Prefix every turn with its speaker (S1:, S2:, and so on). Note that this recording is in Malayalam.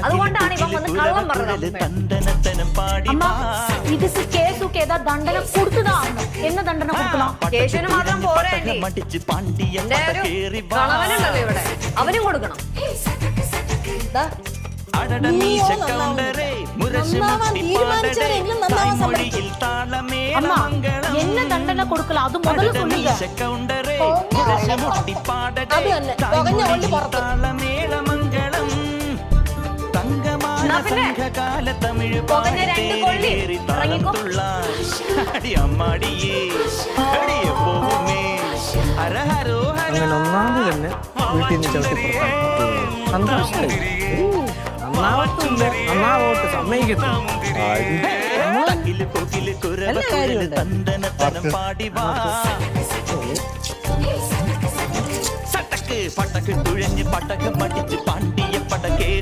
S1: അതുകൊണ്ടാണ് ഇവൻ വന്ന് കള്ളം പറഞ്ഞത്.
S2: അമ്മ இதுக்கு கேசுக்கு ஏதாவது தண்டனை கொடுத்துதான் என்ன தண்டனை கொடுக்கலாம்?
S1: കേശുവിന് മാത്രം പോരാ എന്റെ ഒരു കളവനുണ്ടല്ലോ ഇവിടെ, അവനും കൊടുക്കണം.
S2: அம்மா என்ன தண்டனை கொடுக்கலாம் அது முதல்ல சொல்லுங்க.
S1: പുകഞ്ഞ രണ്ട് കൊള്ളി ഇറങ്ങിക്കോ.
S3: അങ്ങനെ ഒന്നാമത് തന്നെ വീട്ടിൽ നിന്ന് ചവിട്ടി സന്തോഷമായി. നന്നാവത്തില്ല, നന്നാവോട്ട് സമ്മതിക്കുന്നു. എല്ലാ കാര്യമുണ്ട്.
S4: പട്ടക്ക് തുഴഞ്ഞ് പടക്കം മടിച്ച് പാണ്ടിയ പടക്കേ